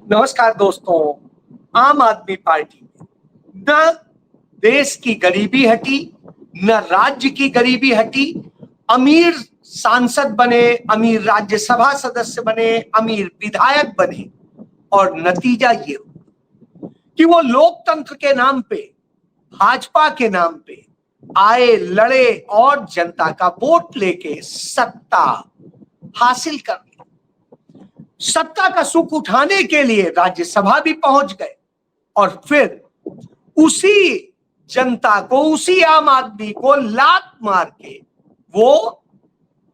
नमस्कार दोस्तों। आम आदमी पार्टी न देश की गरीबी हटी, न राज्य की गरीबी हटी। अमीर सांसद बने, अमीर राज्यसभा सदस्य बने, अमीर विधायक बने और नतीजा ये हो कि वो लोकतंत्र के नाम पे, भाजपा के नाम पे आए, लड़े और जनता का वोट लेके सत्ता हासिल कर ली। सत्ता का सुख उठाने के लिए राज्यसभा भी पहुंच गए और फिर उसी जनता को, उसी आम आदमी को लात मार के वो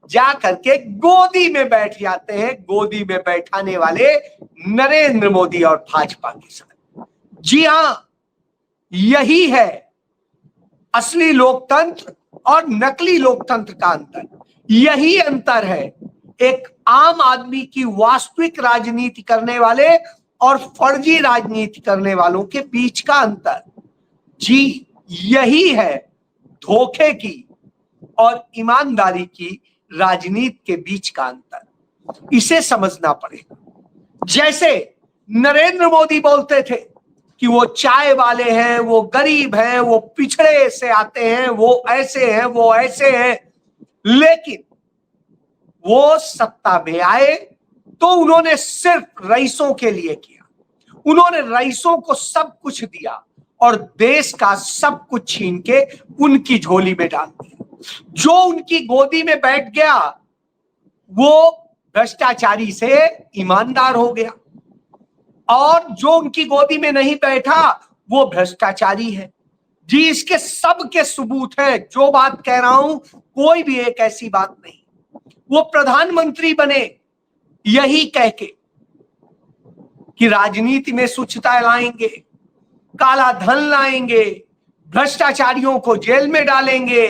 जा करके गोदी में बैठ जाते हैं, गोदी में बैठाने वाले नरेंद्र मोदी और भाजपा के साथ। जी हां, यही है असली लोकतंत्र और नकली लोकतंत्र का अंतर। यही अंतर है एक आम आदमी की वास्तविक राजनीति करने वाले और फर्जी राजनीति करने वालों के बीच का अंतर। जी, यही है धोखे की और ईमानदारी की राजनीति के बीच का अंतर। इसे समझना पड़ेगा। जैसे नरेंद्र मोदी बोलते थे कि वो चाय वाले हैं, वो गरीब हैं, वो पिछड़े से आते हैं, वो ऐसे हैं, वो ऐसे हैं, लेकिन वो सत्ता में आए तो उन्होंने सिर्फ रईसों के लिए किया। उन्होंने रईसों को सब कुछ दिया और देश का सब कुछ छीन के उनकी झोली में डाल दिया। जो उनकी गोदी में बैठ गया वो भ्रष्टाचारी से ईमानदार हो गया और जो उनकी गोदी में नहीं बैठा वो भ्रष्टाचारी है। जी, इसके सब के सबूत हैं। जो बात कह रहा हूं कोई भी एक ऐसी बात नहीं। वो प्रधानमंत्री बने यही कह के कि राजनीति में स्वच्छता लाएंगे, काला धन लाएंगे, भ्रष्टाचारियों को जेल में डालेंगे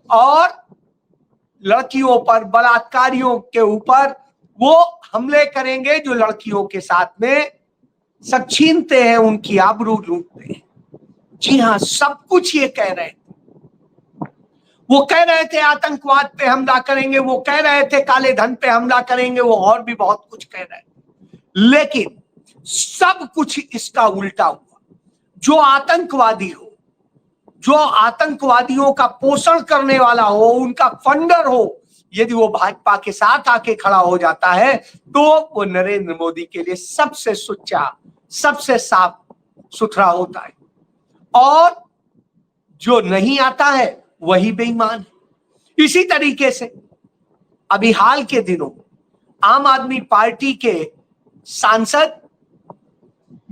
और लड़कियों पर, बलात्कारियों के ऊपर वो हमले करेंगे जो लड़कियों के साथ में सब छीनते हैं, उनकी आबरू लूटते हैं। जी हां, सब कुछ ये कह रहे थे। वो कह रहे थे आतंकवाद पे हमला करेंगे, वो कह रहे थे काले धन पे हमला करेंगे, वो और भी बहुत कुछ कह रहे थे, लेकिन सब कुछ इसका उल्टा हुआ। जो आतंकवादी हो, जो आतंकवादियों का पोषण करने वाला हो, उनका फंडर हो, यदि वो भाजपा के साथ आके खड़ा हो जाता है तो वो नरेंद्र मोदी के लिए सबसे सुच्चा, सबसे साफ सुथरा होता है और जो नहीं आता है वही बेईमान है। इसी तरीके से अभी हाल के दिनों आम आदमी पार्टी के सांसद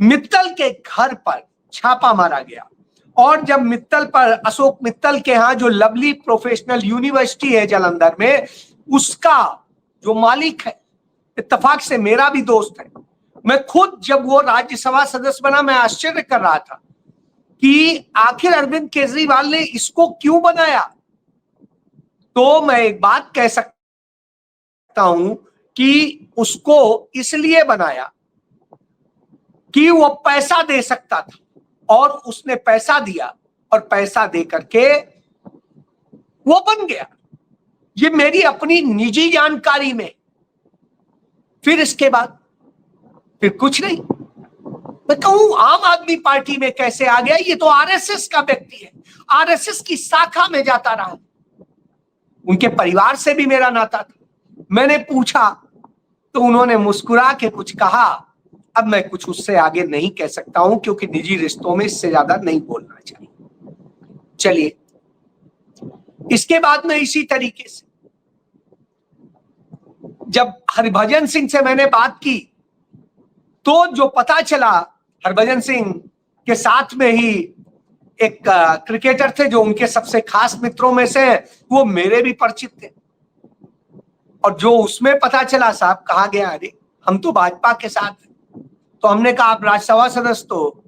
मित्तल के घर पर छापा मारा गया और जब मित्तल पर, अशोक मित्तल के यहाँ जो लवली प्रोफेशनल यूनिवर्सिटी है जालंधर में, उसका जो मालिक है इत्तेफाक से मेरा भी दोस्त है। मैं खुद जब वो राज्यसभा सदस्य बना मैं आश्चर्य कर रहा था कि आखिर अरविंद केजरीवाल ने इसको क्यों बनाया। तो मैं एक बात कह सकता हूं कि उसको इसलिए बनाया कि वो पैसा दे सकता था और उसने पैसा दिया और पैसा दे करके वो बन गया। ये मेरी अपनी निजी जानकारी में। फिर इसके बाद फिर कुछ नहीं। मैं कहूं आम आदमी पार्टी में कैसे आ गया, ये तो आरएसएस का व्यक्ति है, आरएसएस की शाखा में जाता रहा। उनके परिवार से भी मेरा नाता था। मैंने पूछा तो उन्होंने मुस्कुरा के कुछ कहा। अब मैं कुछ उससे आगे नहीं कह सकता हूं क्योंकि निजी रिश्तों में इससे ज्यादा नहीं बोलना चाहिए। चलिए, इसके बाद में इसी तरीके से जब हरभजन सिंह से मैंने बात की तो जो पता चला, हरभजन सिंह के साथ में ही एक क्रिकेटर थे जो उनके सबसे खास मित्रों में से, वो मेरे भी परिचित थे। और जो उसमें पता चला, साहब कहा गया, अरे हम तो भाजपा के साथ हैं। तो हमने कहा आप राज्यसभा सदस्य तो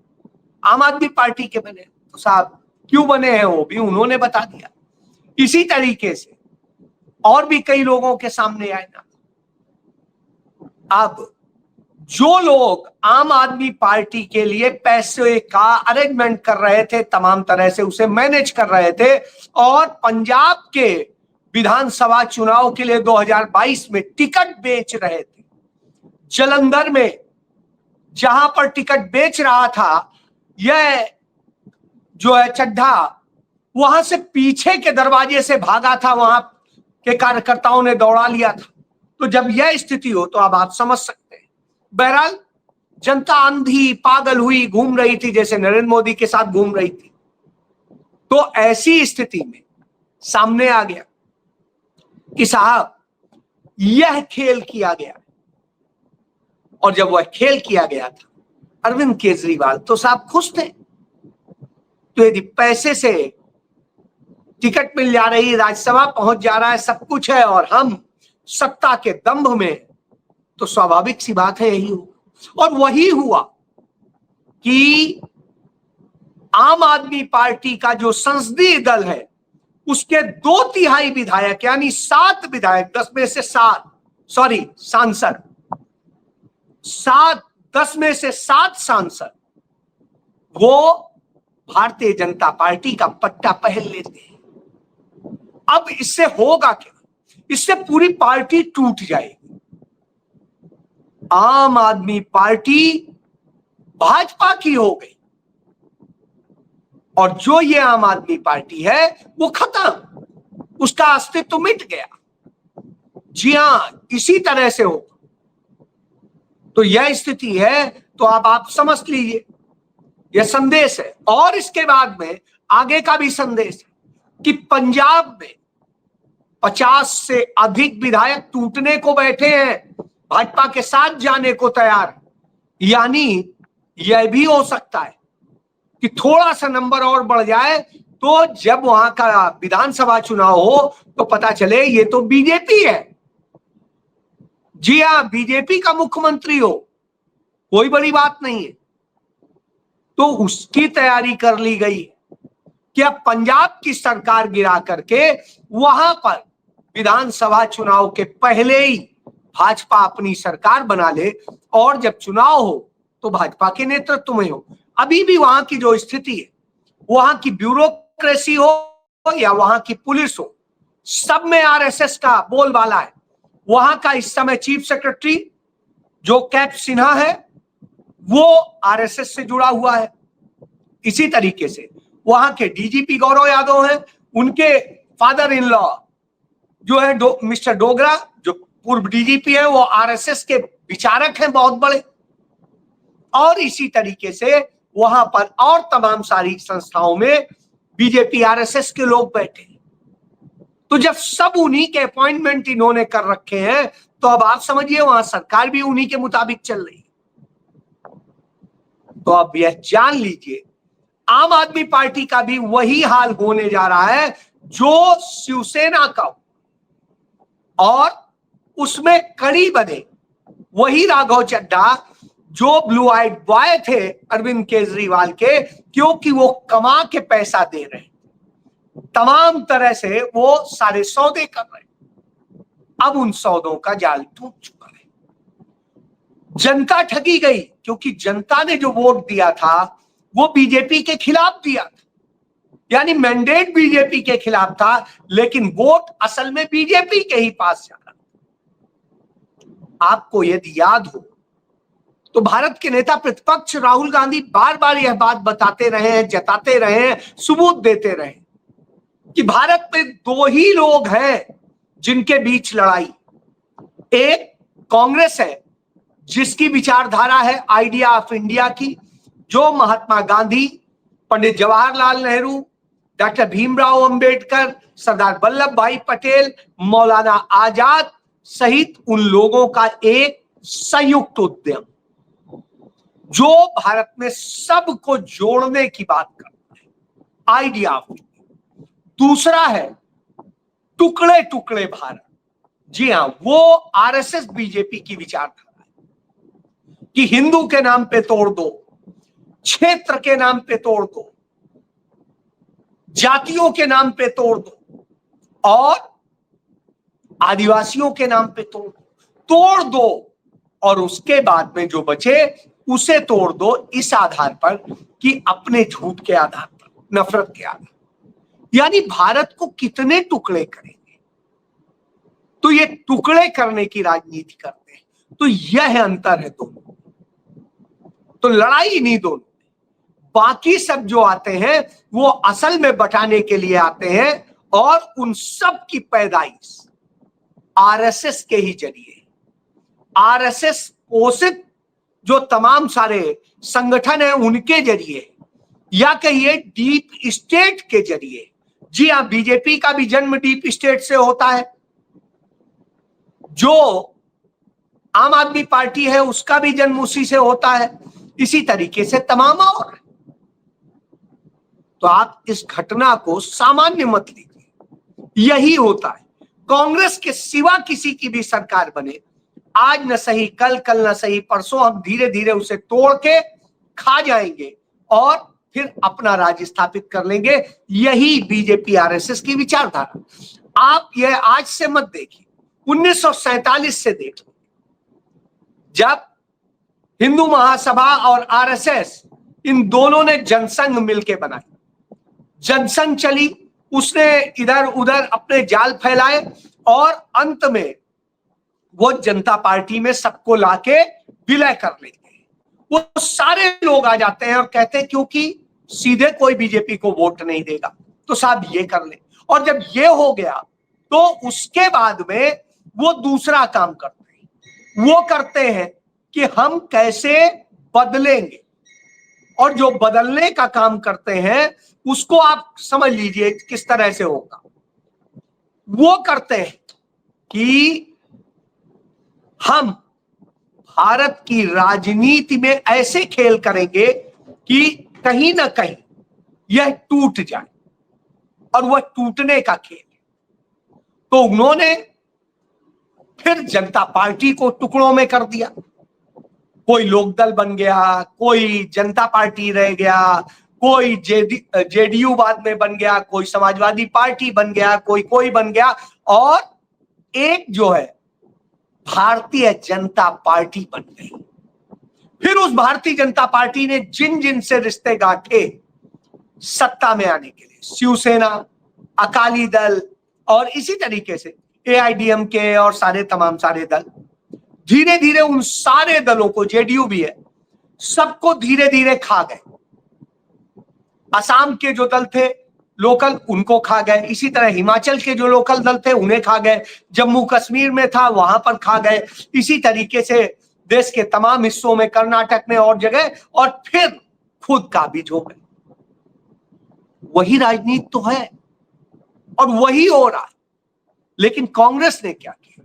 आम आदमी पार्टी के बने, तो साहब क्यों बने हैं वो भी उन्होंने बता दिया। इसी तरीके से और भी कई लोगों के सामने आए ना। अब जो लोग आम आदमी पार्टी के लिए पैसे का अरेंजमेंट कर रहे थे, तमाम तरह से उसे मैनेज कर रहे थे और पंजाब के विधानसभा चुनाव के लिए 2022 में टिकट बेच रहे थे, जालंधर में जहां पर टिकट बेच रहा था यह जो है चड्ढा, वहां से पीछे के दरवाजे से भागा था, वहां के कार्यकर्ताओं ने दौड़ा लिया था। तो जब यह स्थिति हो तो अब आप समझ सकते हैं। बहरहाल जनता अंधी पागल हुई घूम रही थी, जैसे नरेंद्र मोदी के साथ घूम रही थी। तो ऐसी स्थिति में सामने आ गया कि साहब यह खेल किया गया, और जब वह खेल किया गया था, अरविंद केजरीवाल तो साहब खुश थे। तो यदि पैसे से टिकट मिल जा रही, राज्यसभा पहुंच जा रहा है, सब कुछ है, और हम सत्ता के दंभ में, तो स्वाभाविक सी बात है यही हो। और वही हुआ कि आम आदमी पार्टी का जो संसदीय दल है उसके 2/3 विधायक, यानी 7 विधायक, 10 में से 7, सॉरी सांसद, 10 में से 7 सांसद वो भारतीय जनता पार्टी का पट्टा पहन लेते हैं। अब इससे होगा क्या? इससे पूरी पार्टी टूट जाएगी। आम आदमी पार्टी भाजपा की हो गई, और जो ये आम आदमी पार्टी है वो खत्म, उसका अस्तित्व मिट गया। जी हां, इसी तरह से हो। तो यह स्थिति है। तो अब आप समझ लीजिए, यह संदेश है। और इसके बाद में आगे का भी संदेश है कि पंजाब में 50 से अधिक विधायक टूटने को बैठे हैं, भाजपा के साथ जाने को तैयार। यानी यह भी हो सकता है कि थोड़ा सा नंबर और बढ़ जाए, तो जब वहां का विधानसभा चुनाव हो तो पता चले ये तो बीजेपी है। जी हां, बीजेपी का मुख्यमंत्री हो, कोई बड़ी बात नहीं है। तो उसकी तैयारी कर ली गई कि अब पंजाब की सरकार गिरा करके वहां पर विधानसभा चुनाव के पहले ही भाजपा अपनी सरकार बना ले, और जब चुनाव हो तो भाजपा के नेतृत्व में हो। अभी भी वहां की जो स्थिति है, वहां की ब्यूरोक्रेसी हो या वहां की पुलिस हो, सब में आरएसएस का बोलबाला है। वहां का इस समय चीफ सेक्रेटरी जो कैप सिन्हा है वो आरएसएस से जुड़ा हुआ है। इसी तरीके से वहां के डीजीपी गौरव यादव हैं, उनके फादर इन लॉ जो है मिस्टर डोगरा, जो पूर्व डीजीपी है, वो आरएसएस के विचारक हैं बहुत बड़े। और इसी तरीके से वहां पर और तमाम सारी संस्थाओं में बीजेपी आरएसएस के लोग बैठे हैं। तो जब सब उन्हीं के अपॉइंटमेंट इन्होंने कर रखे हैं, तो अब आप समझिए वहां सरकार भी उन्हीं के मुताबिक चल रही है। तो अब यह जान लीजिए, आम आदमी पार्टी का भी वही हाल होने जा रहा है जो शिवसेना का, और उसमें कड़ी बने वही राघव चड्ढा जो ब्लू आइड बॉय थे अरविंद केजरीवाल के, क्योंकि वो कमा के पैसा दे रहे, तमाम तरह से वो सारे सौदे कर रहे। अब उन सौदों का जाल टूट चुका है। जनता ठगी गई, क्योंकि जनता ने जो वोट दिया था वो बीजेपी के खिलाफ दिया था, यानी मैंडेट बीजेपी के खिलाफ था, लेकिन वोट असल में बीजेपी के ही पास जा रहा। आपको यदि याद हो तो भारत के नेता प्रतिपक्ष राहुल गांधी बार बार यह बात बताते रहे हैं, जताते रहे हैं, सबूत देते रहे कि भारत में 2 ही लोग हैं जिनके बीच लड़ाई। एक कांग्रेस है जिसकी विचारधारा है आइडिया ऑफ इंडिया की, जो महात्मा गांधी, पंडित जवाहरलाल नेहरू, डॉक्टर भीमराव अंबेडकर, सरदार वल्लभ भाई पटेल, मौलाना आजाद सहित उन लोगों का एक संयुक्त उद्यम, जो भारत में सबको जोड़ने की बात करता है, आइडिया ऑफ इंडिया। दूसरा है टुकड़े टुकड़े भारत। जी हां, वो आरएसएस बीजेपी की विचारधारा है कि हिंदू के नाम पे तोड़ दो, क्षेत्र के नाम पे तोड़ दो, जातियों के नाम पे तोड़ दो, और आदिवासियों के नाम पे तोड़ दो, और उसके बाद में जो बचे उसे तोड़ दो, इस आधार पर कि अपने झूठ के आधार पर, नफरत के आधार पर। यानी भारत को कितने टुकड़े करेंगे, तो ये टुकड़े करने की राजनीति करते हैं। तो यह अंतर है दोनों। तो लड़ाई नहीं दोनों। बाकी सब जो आते हैं वो असल में बटाने के लिए आते हैं, और उन सब की पैदाइश आरएसएस के ही जरिए, आरएसएस पोषित जो तमाम सारे संगठन हैं उनके जरिए, या कहिए डीप स्टेट के जरिए। जी हां, बीजेपी का भी जन्म डीप स्टेट से होता है, जो आम आदमी पार्टी है उसका भी जन्म उसी से होता है, इसी तरीके से तमाम और। तो आप इस घटना को सामान्य मत लीजिए, यही होता है। कांग्रेस के सिवा किसी की भी सरकार बने, आज न सही कल, कल न सही परसों, हम धीरे धीरे उसे तोड़ के खा जाएंगे और फिर अपना राज्य स्थापित कर लेंगे। यही बीजेपी आरएसएस की विचारधारा। आप यह आज से मत देखिए, 1947 से देख लो, जब हिंदू महासभा और आरएसएस इन दोनों ने जनसंघ मिलकर बनाई, जनसंघ चली, उसने इधर उधर अपने जाल फैलाए और अंत में वो जनता पार्टी में सबको लाके विलय कर लेंगे। वो सारे लोग आ जाते हैं और कहते हैं क्योंकि सीधे कोई बीजेपी को वोट नहीं देगा तो साहब ये कर ले। और जब ये हो गया तो उसके बाद में वो दूसरा काम करते हैं, वो करते हैं कि हम कैसे बदलेंगे, और जो बदलने का काम करते हैं उसको आप समझ लीजिए किस तरह से होगा। वो करते हैं कि हम भारत की राजनीति में ऐसे खेल करेंगे कि कहीं ना कहीं यह टूट जाए, और वह टूटने का खेल है। तो उन्होंने फिर जनता पार्टी को टुकड़ों में कर दिया, कोई लोकदल बन गया, कोई जनता पार्टी रह गया, कोई जेडीयू बाद में बन गया, कोई समाजवादी पार्टी बन गया, कोई बन गया, और एक जो है भारतीय जनता पार्टी बन गई। फिर उस भारतीय जनता पार्टी ने जिन जिन से रिश्ते गांठे सत्ता में आने के लिए, शिवसेना, अकाली दल और इसी तरीके से एआईडीएमके और सारे तमाम सारे दल, धीरे धीरे उन सारे दलों को, जेडीयू भी है, सबको धीरे धीरे खा गए। असम के जो दल थे लोकल, उनको खा गए। इसी तरह हिमाचल के जो लोकल दल थे उन्हें खा गए। जम्मू कश्मीर में था वहां पर खा गए। इसी तरीके से देश के तमाम हिस्सों में, कर्नाटक में और जगह, और फिर खुद काबिज हो गए। वही राजनीति तो है और वही हो रहा है। लेकिन कांग्रेस ने क्या किया?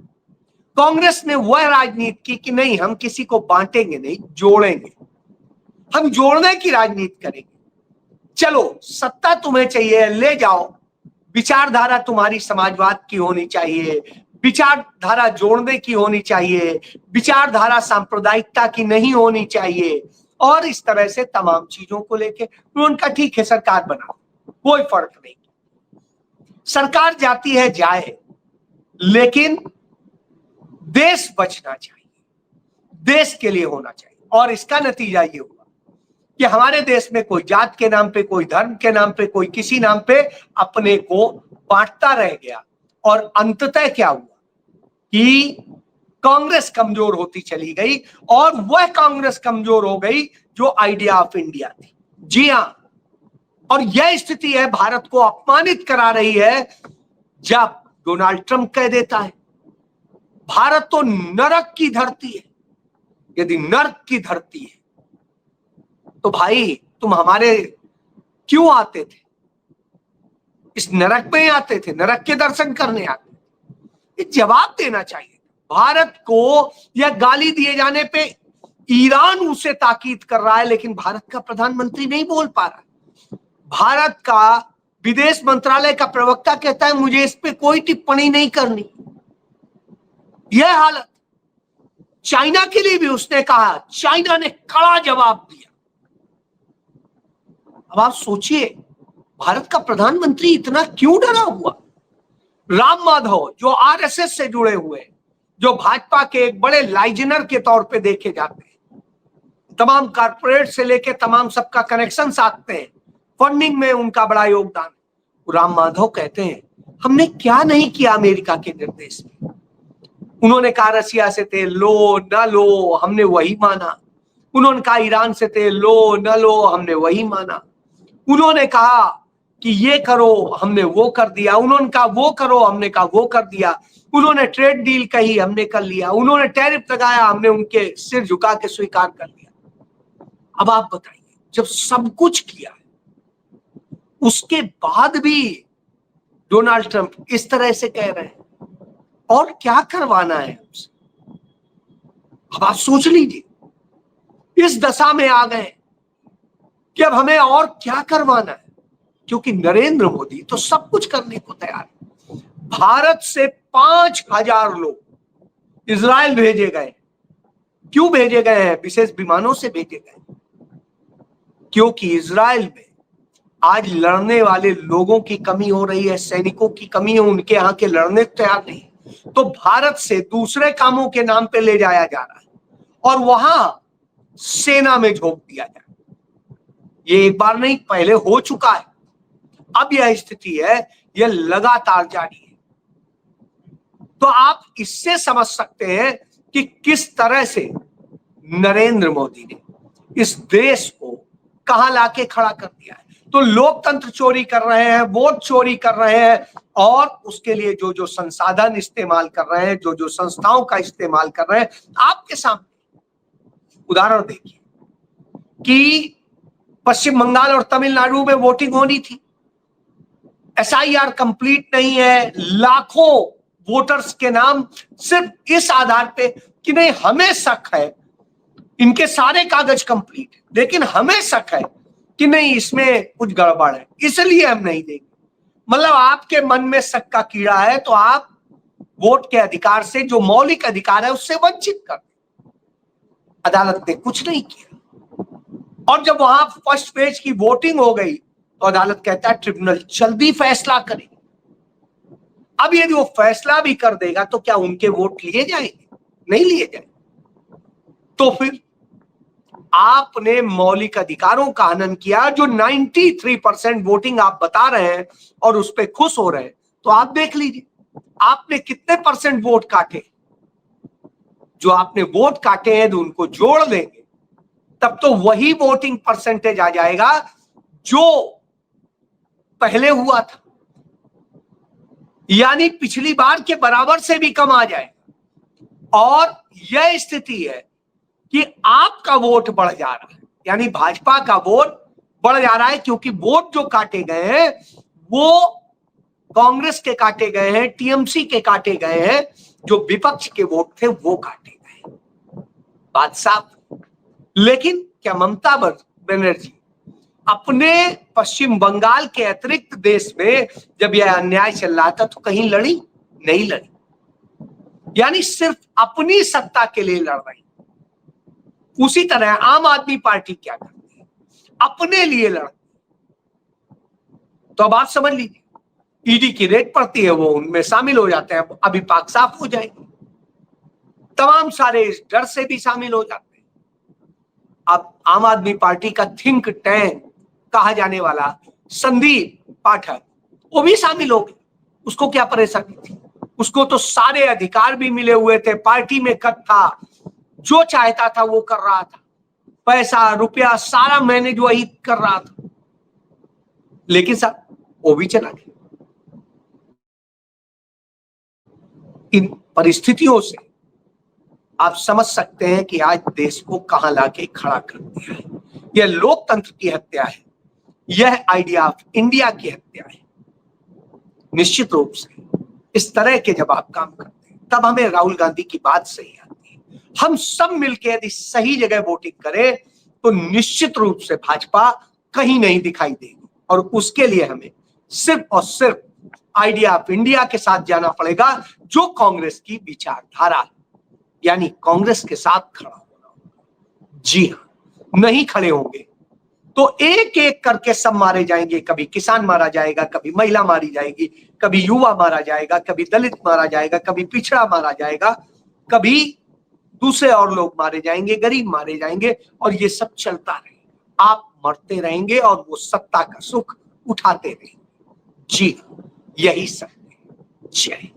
कांग्रेस ने वह राजनीति की कि नहीं, हम किसी को बांटेंगे नहीं, जोड़ेंगे। हम जोड़ने की राजनीति करेंगे। चलो सत्ता तुम्हें चाहिए, ले जाओ, विचारधारा तुम्हारी समाजवाद की होनी चाहिए, विचारधारा जोड़ने की होनी चाहिए, विचारधारा सांप्रदायिकता की नहीं होनी चाहिए, और इस तरह से तमाम चीजों को लेके उनका ठीक है सरकार बनाओ, कोई फर्क नहीं। सरकार जाती है जाए, लेकिन देश बचना चाहिए, देश के लिए होना चाहिए। और इसका नतीजा ये हुआ कि हमारे देश में कोई जात के नाम पे, कोई धर्म के नाम पे, कोई किसी नाम पे अपने को बांटता रह गया। और अंततः क्या हुआ कि कांग्रेस कमजोर होती चली गई, और वह कांग्रेस कमजोर हो गई जो आइडिया ऑफ इंडिया थी। जी हां, और यह स्थिति है, भारत को अपमानित करा रही है, जब डोनाल्ड ट्रंप कह देता है भारत तो नरक की धरती है। यदि नरक की धरती है तो भाई तुम हमारे क्यों आते थे? इस नरक में आते थे, नरक के दर्शन करने आते थे। ये जवाब देना चाहिए भारत को। यह गाली दिए जाने पे ईरान उसे ताकीद कर रहा है, लेकिन भारत का प्रधानमंत्री नहीं बोल पा रहा। भारत का विदेश मंत्रालय का प्रवक्ता कहता है मुझे इस पे कोई टिप्पणी नहीं करनी। यह हालत चाइना के लिए भी उसने कहा, चाइना ने कड़ा जवाब दिया। अब आप सोचिए भारत का प्रधानमंत्री इतना क्यों डरा हुआ? राम माधव जो आरएसएस से जुड़े हुए, जो भाजपा के एक बड़े लाइजनर के तौर पे देखे जाते हैं, तमाम कारपोरेट से लेके तमाम सबका कनेक्शन साधते हैं, फंडिंग में उनका बड़ा योगदान। राम माधव कहते हैं हमने क्या नहीं किया अमेरिका के निर्देश में। उन्होंने कहा रसिया से तेल लो ना लो, हमने वही माना। उन्होंने कहा ईरान से तेल लो न लो, हमने वही माना। उन्होंने कहा कि ये करो, हमने वो कर दिया। उन्होंने कहा वो करो, हमने कहा वो कर दिया। उन्होंने ट्रेड डील कही, हमने कर लिया। उन्होंने टैरिफ लगाया, हमने उनके सिर झुका के स्वीकार कर लिया। अब आप बताइए, जब सब कुछ किया उसके बाद भी डोनाल्ड ट्रंप इस तरह से कह रहे हैं, और क्या करवाना है हमसे? अब आप सोच लीजिए, इस दशा में आ गए कि अब हमें और क्या करवाना है, क्योंकि नरेंद्र मोदी तो सब कुछ करने को तैयार है। भारत से 5,000 लोग इजराइल भेजे गए। क्यों भेजे गए हैं? विशेष विमानों से भेजे गए, क्योंकि इजराइल में आज लड़ने वाले लोगों की कमी हो रही है, सैनिकों की कमी है, उनके यहाँ के लड़ने तैयार नहीं। तो भारत से दूसरे कामों के नाम पे ले जाया जा रहा है और वहां सेना में झोंक दिया जाए। ये एक बार नहीं, पहले हो चुका है। अब यह स्थिति है, यह लगातार जारी है। तो आप इससे समझ सकते हैं कि किस तरह से नरेंद्र मोदी ने इस देश को कहां लाके खड़ा कर दिया है। तो लोकतंत्र चोरी कर रहे हैं, वोट चोरी कर रहे हैं, और उसके लिए जो जो संसाधन इस्तेमाल कर रहे हैं, जो जो संस्थाओं का इस्तेमाल कर रहे हैं, आपके सामने उदाहरण देखिए कि पश्चिम बंगाल और तमिलनाडु में वोटिंग होनी थी, SIR कंप्लीट नहीं है। लाखों वोटर्स के नाम सिर्फ इस आधार पे कि नहीं, हमें शक है, इनके सारे कागज कंप्लीट है, लेकिन हमें शक है कि नहीं इसमें कुछ गड़बड़ है, इसलिए हम नहीं देंगे। मतलब आपके मन में शक का कीड़ा है तो आप वोट के अधिकार से, जो मौलिक अधिकार है, उससे वंचित कर। अदालत ने कुछ नहीं किया, और जब वहां फर्स्ट पेज की वोटिंग हो गई तो अदालत कहता है ट्रिब्यूनल जल्दी फैसला करे। अब यदि वो फैसला भी कर देगा तो क्या उनके वोट लिए जाएंगे? नहीं लिए जाएंगे। तो फिर आपने मौलिक अधिकारों का हनन किया। जो 93% वोटिंग आप बता रहे हैं और उस पर खुश हो रहे हैं, तो आप देख लीजिए आपने कितने % वोट काटे। जो आपने वोट काटे हैं, तो उनको जोड़ देंगे तब तो वही वोटिंग परसेंटेज आ जाएगा जो पहले हुआ था, यानी पिछली बार के बराबर से भी कम आ जाएगा। और यह स्थिति है कि आपका वोट बढ़ जा रहा है, यानी भाजपा का वोट बढ़ जा रहा है, क्योंकि वोट जो काटे गए हैं वो कांग्रेस के काटे गए हैं, TMC के काटे गए हैं, जो विपक्ष के वोट थे वो काटे गए। बात साफ। लेकिन क्या ममता बनर्जी अपने पश्चिम बंगाल के अतिरिक्त देश में जब यह अन्याय चल रहा था तो कहीं लड़ी? नहीं लड़ी, यानी सिर्फ अपनी सत्ता के लिए लड़ रही। उसी तरह आम आदमी पार्टी क्या करती है? अपने लिए लड़ती। तो अब आप समझ लीजिए, ईडी की रेड पड़ती है, वो उनमें शामिल हो जाते हैं। अभी पाक साफ हो जाएगी, तमाम सारे इस डर से भी शामिल हो जाते हैं। अब आम आदमी पार्टी का थिंक टैंक कहा जाने वाला संदीप पाठक, वो भी शामिल हो गए। उसको क्या परेशानी थी? उसको तो सारे अधिकार भी मिले हुए थे, पार्टी में कट था, जो चाहता था वो कर रहा था, पैसा रुपया सारा मैनेज वही कर रहा था। लेकिन साहब वो भी चला गया। इन परिस्थितियों से आप समझ सकते हैं कि आज देश को कहां लाके खड़ा कर दिया है। यह लोकतंत्र की हत्या है, यह आइडिया ऑफ इंडिया की हत्या है। निश्चित रूप से इस तरह के जब आप काम करते हैं तब हमें राहुल गांधी की बात सही आती है। हम सब मिलकर यदि सही जगह वोटिंग करें तो निश्चित रूप से भाजपा कहीं नहीं दिखाई देगी, और उसके लिए हमें सिर्फ और सिर्फ आइडिया ऑफ इंडिया के साथ जाना पड़ेगा, जो कांग्रेस की विचारधारा है, यानी कांग्रेस के साथ खड़ा होना। जी हां, नहीं खड़े होंगे तो एक एक करके सब मारे जाएंगे। कभी किसान मारा जाएगा, कभी महिला मारी जाएगी, कभी युवा मारा जाएगा, कभी दलित मारा जाएगा, कभी पिछड़ा मारा जाएगा, कभी दूसरे और लोग मारे जाएंगे, गरीब मारे जाएंगे, और ये सब चलता रहेगा। आप मरते रहेंगे और वो सत्ता का सुख उठाते रहेंगे। जी यही सत्य है। जय